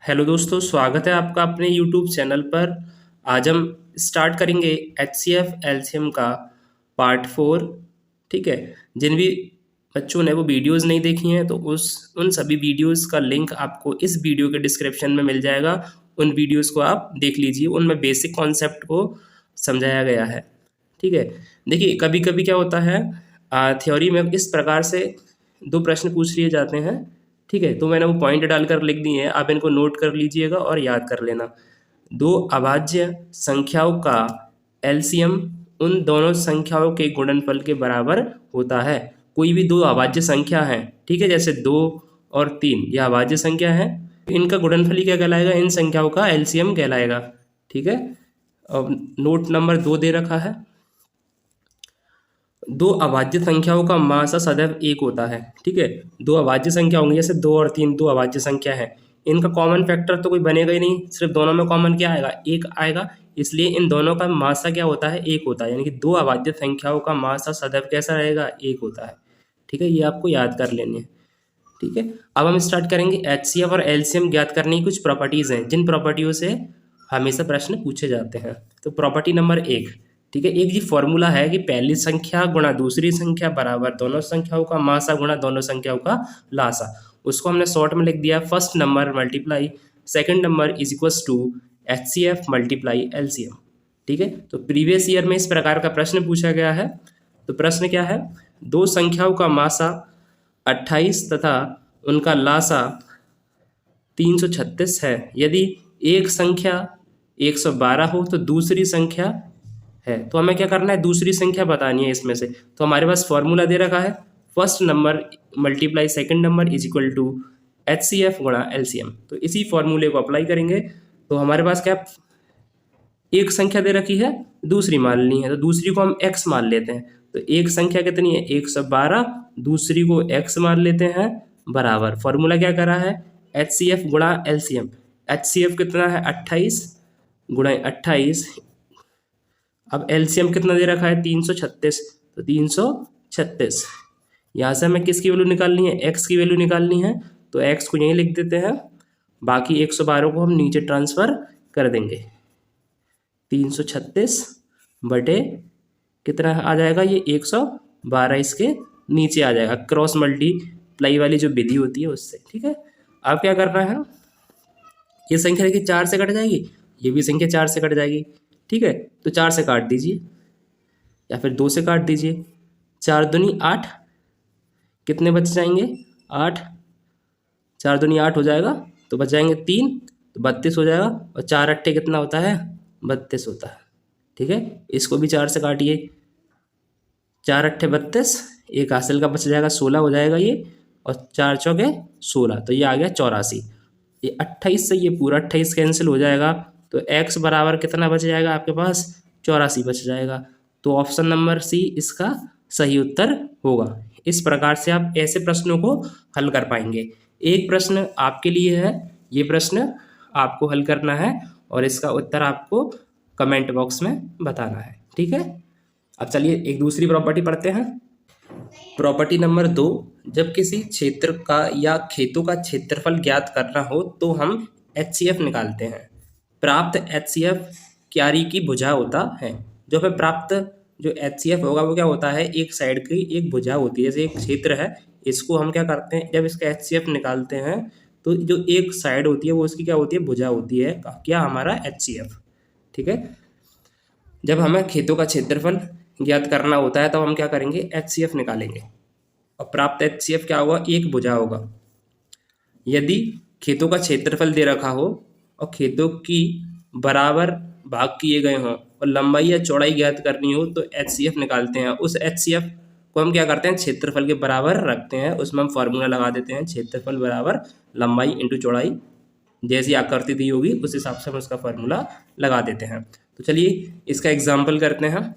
Hello दोस्तों, स्वागत है आपका अपने यूट्यूब चैनल पर। आज हम स्टार्ट करेंगे HCF एलसीएम का पार्ट 4। ठीक है। जिन भी बच्चों ने वो वीडियोस नहीं देखी हैं तो उन सभी वीडियोस का लिंक आपको इस वीडियो के डिस्क्रिप्शन में मिल जाएगा। उन वीडियोस को आप देख लीजिए, उनमें बेसिक कॉन्सेप्ट को समझाया गया है। ठीक है। देखिए, कभी कभी क्या होता है, थ्योरी में इस प्रकार से दो प्रश्न पूछ लिए जाते हैं। ठीक है, तो मैंने वो पॉइंट डालकर लिख दिए हैं, आप इनको नोट कर लीजिएगा और याद कर लेना। दो अभाज्य संख्याओं का एलसीएम उन दोनों संख्याओं के गुणनफल के बराबर होता है। कोई भी दो अभाज्य संख्या है, ठीक है, जैसे 2 और 3 यह अभाज्य संख्या है, इनका गुणनफल ही क्या कहलाएगा, इन संख्याओं का एलसीएम कहलाएगा। ठीक है। अब नोट नंबर 2 दे रखा है, दो अभाज्य संख्याओं का मासा सदैव एक होता है। ठीक है, दो अभाज्य संख्या होंगी, जैसे 2 और 3 दो अभाज्य संख्या है, इनका कॉमन फैक्टर तो कोई बनेगा ही नहीं, सिर्फ दोनों में कॉमन क्या आएगा, एक आएगा। इसलिए इन दोनों का मासा क्या होता है, एक होता है। यानी कि दो अभाज्य संख्याओं का मासा सदैव कैसा रहेगा, एक होता है। ठीक है, ये आपको याद कर लेनी है। ठीक है, अब हम स्टार्ट करेंगे। HCF और LCM ज्ञात करने की कुछ प्रॉपर्टीज़ हैं, जिन प्रॉपर्टियों से हमेशा प्रश्न पूछे जाते हैं। तो प्रॉपर्टी नंबर 1, ठीक है, एक जी फॉर्मूला है कि पहली संख्या गुणा दूसरी संख्या बराबर दोनों संख्याओं का मासा गुणा दोनों संख्याओं का लासा। उसको हमने शॉर्ट में लिख दिया, first number multiply second number is equals to HCF multiply LCM। ठीक है, तो प्रीवियस ईयर में इस प्रकार का प्रश्न पूछा गया है। तो प्रश्न क्या है, दो संख्याओं का मासा 28 तथा उनका लासा 336 है। यदि एक संख्या 112 हो तो दूसरी संख्या है, तो हमें क्या करना है, दूसरी संख्या बतानी है इसमें से। तो हमारे पास फॉर्मूला दे रखा है, first number multiply second number is equal to HCF गुणा LCM। तो इसी फॉर्मूले को अप्लाई करेंगे। तो हमारे पास क्या, एक संख्या दे रखी है, दूसरी मान ली है, तो दूसरी को हम x मान लेते हैं। तो एक संख्या कितनी है, 112, दूसरी को x मान लेते हैं बराबर। फॉर्मूला क्या करा है, HCF गुणा LCM। HCF कितना है, 28 गुणा 28। अब LCM कितना दे रखा है, 336, तो 336। यहाँ से हमें किसकी वैल्यू निकालनी है, x की वैल्यू निकालनी है। तो x को यहीं लिख देते हैं, बाकी 112 को हम नीचे ट्रांसफ़र कर देंगे। 336 बटे कितना आ जाएगा, ये 112 इसके नीचे आ जाएगा, क्रॉस मल्टीप्लाई वाली जो विधि होती है उससे। ठीक है, अब क्या करना है, ये संख्या देखिए 4 से कट जाएगी, ये भी संख्या 4 से कट जाएगी। ठीक है, तो 4 से काट दीजिए या फिर 2 से काट दीजिए। 4 दूनी 8, कितने बच जाएंगे, 8, 4 दूनी 8 हो जाएगा, तो बच जाएंगे 3, तो 32 हो जाएगा। और 4 अट्ठे कितना होता है, 32 होता है। ठीक है, इसको भी 4 से काटिए, 4 अट्ठे 32, एक हासिल का बच जाएगा 16 हो जाएगा ये, और 4 चौके 16, तो ये आ गया 84। ये 28 से ये पूरा 28 कैंसिल हो जाएगा, तो x बराबर कितना बच जाएगा आपके पास, 84 बच जाएगा। तो ऑप्शन नंबर सी इसका सही उत्तर होगा। इस प्रकार से आप ऐसे प्रश्नों को हल कर पाएंगे। एक प्रश्न आपके लिए है, ये प्रश्न आपको हल करना है और इसका उत्तर आपको कमेंट बॉक्स में बताना है। ठीक है, अब चलिए एक दूसरी प्रॉपर्टी पढ़ते हैं। प्रॉपर्टी नंबर 2, जब किसी क्षेत्र का या खेतों का क्षेत्रफल ज्ञात करना हो तो हम HCF निकालते हैं। प्राप्त HCF क्यारी की भुजा होता है। जो हमें प्राप्त जो HCF होगा वो क्या होता है, एक साइड की एक भुजा होती है। जैसे एक क्षेत्र है, इसको हम क्या करते हैं, जब इसका HCF निकालते हैं तो जो एक साइड होती है वो उसकी क्या होती है, भुजा होती है, क्या हमारा HCF। ठीक है, जब हमें खेतों का क्षेत्रफल ज्ञात करना होता है तो हम क्या करेंगे, HCF निकालेंगे। और प्राप्त HCF क्या होगा, एक भुजा होगा। यदि खेतों का क्षेत्रफल दे रखा हो और खेतों की बराबर भाग किए गए हों और लंबाई या चौड़ाई ज्ञात करनी हो तो HCF निकालते हैं। उस HCF को हम क्या करते हैं, क्षेत्रफल के बराबर रखते हैं, उसमें हम फार्मूला लगा देते हैं, क्षेत्रफल बराबर लंबाई इंटू चौड़ाई, जैसी आकृति दी होगी उस हिसाब से हम उसका फार्मूला लगा देते हैं। तो चलिए इसका एग्जाम्पल करते हैं।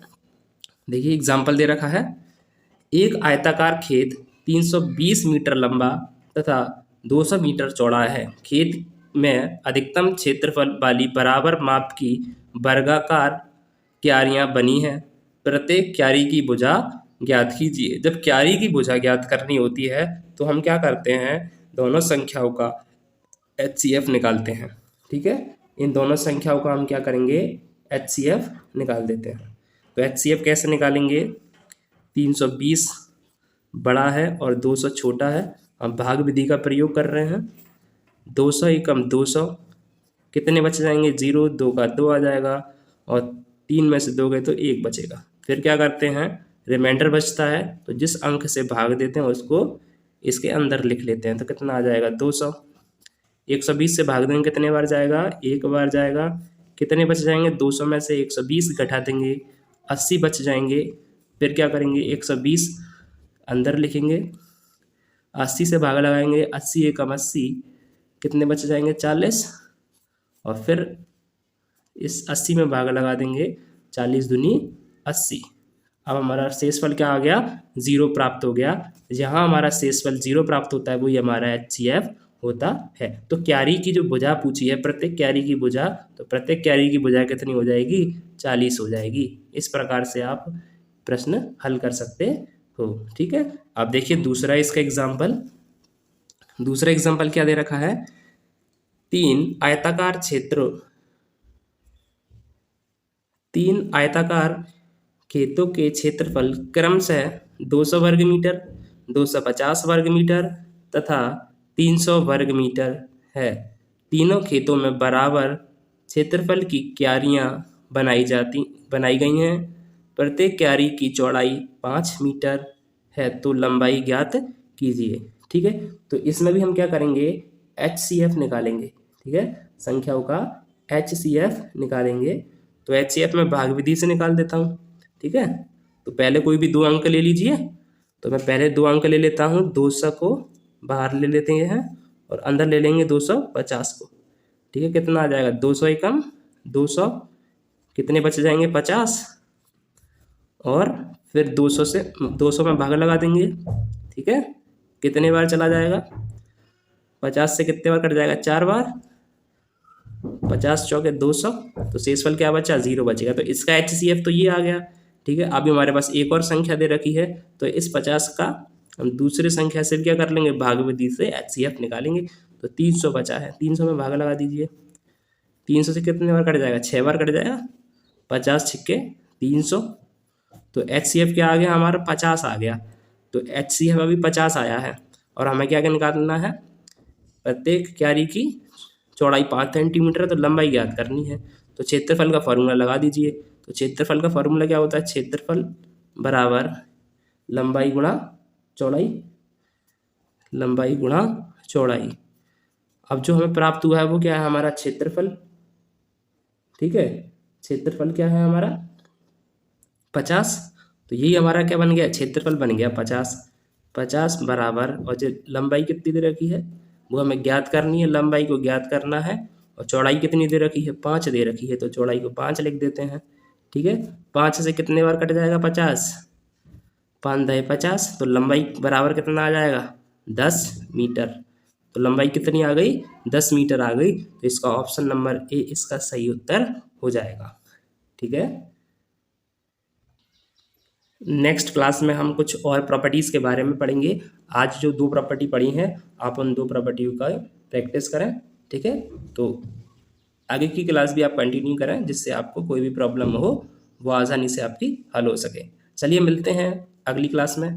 देखिए एग्जाम्पल दे रखा है, एक आयताकार खेत 320 मीटर लंबा तथा 200 मीटर चौड़ा है। खेत में अधिकतम क्षेत्रफल वाली बराबर माप की वर्गाकार क्यारियां बनी हैं। प्रत्येक क्यारी की भुजा ज्ञात कीजिए। जब क्यारी की भुजा ज्ञात करनी होती है तो हम क्या करते हैं, दोनों संख्याओं का HCF निकालते हैं। ठीक है, इन दोनों संख्याओं का हम क्या करेंगे, HCF निकाल देते हैं। तो HCF कैसे निकालेंगे, 320 बड़ा है और 200 छोटा है। हम भाग विधि का प्रयोग कर रहे हैं। 200 एकम 200, कितने बच जाएंगे, 0, 2 का 2 आ जाएगा और 3 में से 2 गए तो 1 बचेगा। फिर क्या करते हैं, रिमाइंडर बचता है तो जिस अंक से भाग देते हैं उसको इसके अंदर लिख लेते हैं। तो कितना आ जाएगा, 200। 120 से भाग देंगे कितने बार जाएगा, 1 बार जाएगा। कितने बच जाएंगे, 200 में से 120 घटा देंगे, 80 बच जाएंगे। फिर क्या करेंगे, 120 अंदर लिखेंगे, 80 से भाग लगाएंगे, 80 एकम 80, कितने बच जाएंगे, 40। और फिर इस 80 में भाग लगा देंगे, 40 दूनी 80। अब हमारा शेषफल क्या आ गया, 0 प्राप्त हो गया। जहाँ हमारा शेषफल 0 प्राप्त होता है वही हमारा HCF होता है। तो क्यारी की जो भुजा पूछी है, प्रत्येक क्यारी की भुजा, तो प्रत्येक क्यारी की भुजा कितनी हो जाएगी, 40 हो जाएगी। इस प्रकार से आप प्रश्न हल कर सकते हो। ठीक है, अब देखिए दूसरा इसका एग्जाम्पल। दूसरा एग्जाम्पल क्या दे रखा है, 3 आयताकार खेतों के क्षेत्रफल क्रमशः 200 वर्ग मीटर, 250 वर्ग मीटर तथा 300 वर्ग मीटर है। तीनों खेतों में बराबर क्षेत्रफल की क्यारियां बनाई गई हैं। प्रत्येक क्यारी की चौड़ाई 5 मीटर है, तो लंबाई ज्ञात कीजिए। ठीक है, तो इसमें भी हम क्या करेंगे, HCF निकालेंगे। ठीक है, संख्याओं का HCF निकालेंगे। तो HCF में भाग विधि से निकाल देता हूँ। ठीक है, तो पहले कोई भी 2 अंक ले लीजिए। तो मैं पहले 2 अंक ले लेता हूँ, 200 को बाहर ले लेते हैं और अंदर ले लेंगे 250 को। ठीक है, कितना आ जाएगा, 200 एकम 200, कितने बच जाएंगे, 50। और फिर 200 में भाग लगा देंगे। ठीक है, कितने बार चला जाएगा, 50 से कितने बार कट जाएगा, 4 बार। 50 चौके 200, तो शेषफल क्या बचा, 0 बचेगा। तो इसका HCF तो ये आ गया। ठीक है, अभी हमारे पास एक और संख्या दे रखी है, तो इस 50 का हम दूसरे संख्या से क्या कर लेंगे, भाग विधि से HCF निकालेंगे। तो 300 बचा है, 300 में भाग लगा दीजिए। 300 से कितने बार कट जाएगा, 6 बार कट जाएगा। 50 छिक्के 300, तो HCF क्या आ गया हमारा, 50 आ गया। तो HCF अभी 50 आया है और हमें क्या निकालना है, प्रत्येक क्यारी की चौड़ाई 5 सेंटीमीटर है, तो लंबाई ज्ञात करनी है। तो क्षेत्रफल का फॉर्मूला लगा दीजिए। तो क्षेत्रफल का फॉर्मूला क्या होता है, क्षेत्रफल बराबर लंबाई गुणा चौड़ाई, लंबाई गुणा चौड़ाई। अब जो हमें प्राप्त हुआ है वो क्या है, हमारा क्षेत्रफल। ठीक है, क्षेत्रफल क्या है हमारा, 50। तो यही हमारा क्या बन गया, क्षेत्रफल बन गया 50 बराबर, और जो लंबाई कितनी दे रखी है वो हमें ज्ञात करनी है। लंबाई को ज्ञात करना है और चौड़ाई कितनी दे रखी है, 5 दे रखी है। तो चौड़ाई को 5 लिख देते हैं। ठीक है, 5 से कितने बार कट जाएगा, 50, 5 दहे 50, तो लंबाई बराबर कितना आ जाएगा, 10 मीटर। तो लंबाई कितनी आ गई, 10 मीटर आ गई। तो इसका ऑप्शन नंबर ए इसका सही उत्तर हो जाएगा। ठीक है, नेक्स्ट क्लास में हम कुछ और प्रॉपर्टीज़ के बारे में पढ़ेंगे। आज जो 2 प्रॉपर्टी पढ़ी हैं, आप उन 2 प्रॉपर्टियों का प्रैक्टिस करें। ठीक है, तो आगे की क्लास भी आप कंटिन्यू करें, जिससे आपको कोई भी प्रॉब्लम हो वो आसानी से आपकी हल हो सके। चलिए मिलते हैं अगली क्लास में।